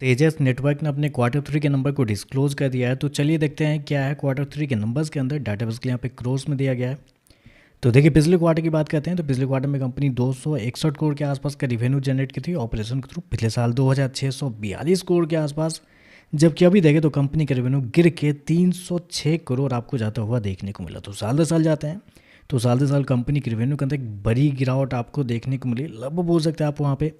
तेजस network ने अपने quarter 3 के नंबर को डिस्क्लोज कर दिया है। तो चलिए देखते हैं क्या है क्वार्टर 3 के नंबर्स के अंदर। डाटा बेस के यहाँ पे क्रोस में दिया गया है। तो देखिए पिछले क्वार्टर की बात करते हैं तो पिछले क्वार्टर में कंपनी 261 करोड़ के आसपास का रिवेन्यू जनरेट की थी ऑपरेशन के थ्रू। पिछले साल 2642 करोड़ के आसपास, जबकि अभी देखें तो कंपनी का रेवेन्यू गिर के 306 करोड़ आपको जाता हुआ देखने को मिला। तो साल दर साल जाते हैं तो साल दर साल कंपनी के रेवेन्यू के अंदर एक बड़ी गिरावट आपको देखने को मिली। लगभग बोल सकते हैं आप वहाँ पे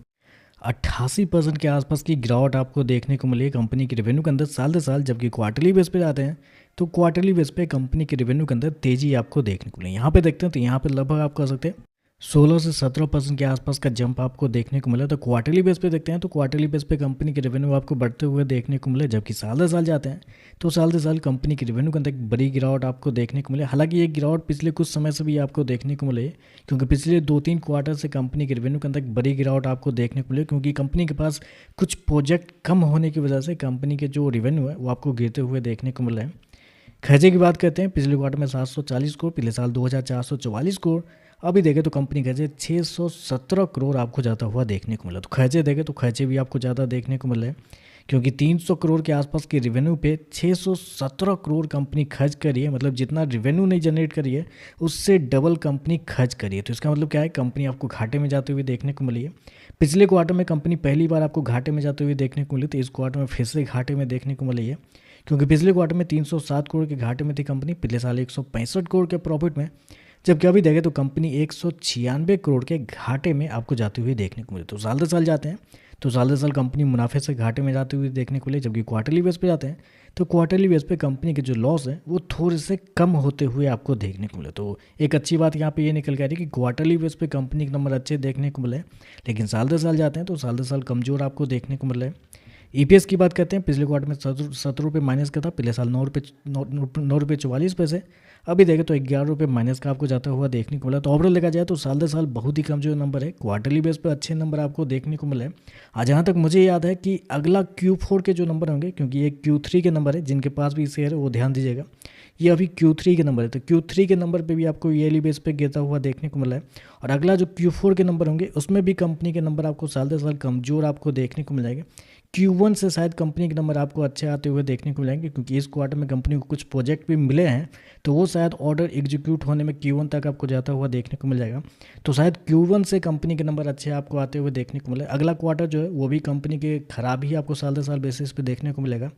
88% के आसपास की गिरावट आपको देखने को मिली कंपनी के रेवेन्यू के अंदर साल दर साल। जबकि क्वार्टरली बेस पे जाते हैं तो क्वार्टरली बेस पे कंपनी के रेवेन्यू के अंदर तेजी आपको देखने को मिली। यहाँ पे देखते हैं तो यहाँ पे लगभग आप कह सकते हैं 16 से 17% के आसपास का जंप आपको देखने को मिला। तो क्वार्टरली बेस पे देखते हैं तो क्वार्टरली बेस पे कंपनी के रेवेन्यू आपको बढ़ते हुए देखने को मिले। जबकि साल दर साल जाते हैं तो साल दर साल कंपनी के रेवेन्यू के अंदर एक बड़ी गिरावट आपको देखने को मिले। हालांकि ये गिरावट पिछले कुछ समय से भी आपको देखने को मिले, क्योंकि पिछले 2-3 क्वार्टर से कंपनी के रेवेन्यू के अंदर एक बड़ी गिरावट आपको देखने को मिले, क्योंकि कंपनी के पास कुछ प्रोजेक्ट कम होने की वजह से कंपनी के जो रेवेन्यू है वो आपको गिरते हुए देखने को मिल रहे हैं। खर्चे की बात करते हैं, पिछले क्वार्टर में 740 करोड़, पिछले साल 2444 करोड़। अभी देखें तो कंपनी खर्चे 617 करोड़ आपको जाता हुआ देखने को मिला। तो खर्चे देखें तो खर्चे भी आपको ज़्यादा देखने को मिल रहे हैं, क्योंकि 300 करोड़ के आसपास के रेवेन्यू पे 617 करोड़ कंपनी खर्च करी है। मतलब जितना रेवेन्यू नहीं जनरेट करी है उससे डबल कंपनी खर्च करी है। तो इसका मतलब क्या है, कंपनी आपको घाटे में जाते हुए देखने को मिली है। पिछले क्वार्टर में कंपनी पहली बार आपको घाटे में जाते हुए देखने को मिली, तो इस क्वार्टर में फिर से घाटे में देखने को मिली है, क्योंकि पिछले क्वार्टर में 307 करोड़ के घाटे में थी कंपनी, पिछले साल 165 करोड़ के प्रॉफिट में। जबकि अभी देखें तो कंपनी 196 करोड़ के घाटे में आपको जाती हुई देखने को मिली। तो साल दर साल जाते हैं तो साल दर साल कंपनी मुनाफे से घाटे में जाते हुए देखने को मिले। जबकि क्वार्टरली बेस पे जाते हैं तो क्वार्टरली बेस पे कंपनी के जो लॉस है वो थोड़े से कम होते हुए आपको देखने को मिले। तो एक अच्छी बात यहाँ पे ये निकल के आ रही है कि क्वार्टरली बेस पे कंपनी के नंबर अच्छे देखने को मिले, लेकिन साल दर साल जाते हैं तो साल दर साल कमज़ोर आपको देखने को मिल रहे हैं। ईपीएस की बात करते हैं, पिछले क्वार्टर में 17 रुपये माइनस का था, पिछले साल 9 रुपये 44 पैसे। अभी देखें तो 11 रुपये माइनस का आपको जाता हुआ देखने को मिला। तो ओवरऑल देखा जाए तो साल दर साल बहुत ही कम जो नंबर है, क्वार्टरली बेस पे अच्छे नंबर आपको देखने को मिले। जहाँ तक मुझे याद है कि अगला Q4 के जो नंबर होंगे, क्योंकि ये Q3 के नंबर है, जिनके पास भी शेयर है वो ध्यान दीजिएगा, ये अभी Q3 के नंबर है। तो Q3 के नंबर पे भी आपको ईयरली बेस पे गिरता हुआ देखने को मिला है। और अगला जो Q4 के नंबर होंगे उसमें भी कंपनी के नंबर आपको साल दर साल कमजोर आपको देखने को मिलेंगे। Q1 से शायद कंपनी के नंबर आपको अच्छे आते हुए देखने को मिलेंगे, क्योंकि इस क्वार्टर में कंपनी को कुछ प्रोजेक्ट भी मिले हैं, तो वो शायद ऑर्डर एग्जीक्यूट होने में Q1 तक आपको जाता हुआ देखने को मिल जाएगा। तो शायद Q1 से कंपनी के नंबर अच्छे आपको आते हुए देखने को मिले। अगला क्वार्टर जो है वो भी कंपनी के खराब ही आपको साल दर साल बेसिस पे देखने को मिलेगा।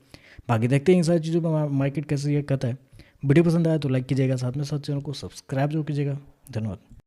बाकी देखते हैं इन सारी चीज़ों पर मार्केट कैसे ये कहता है। वीडियो पसंद आया तो लाइक कीजिएगा, साथ में साथ चैनल को सब्सक्राइब जरूर कीजिएगा। धन्यवाद।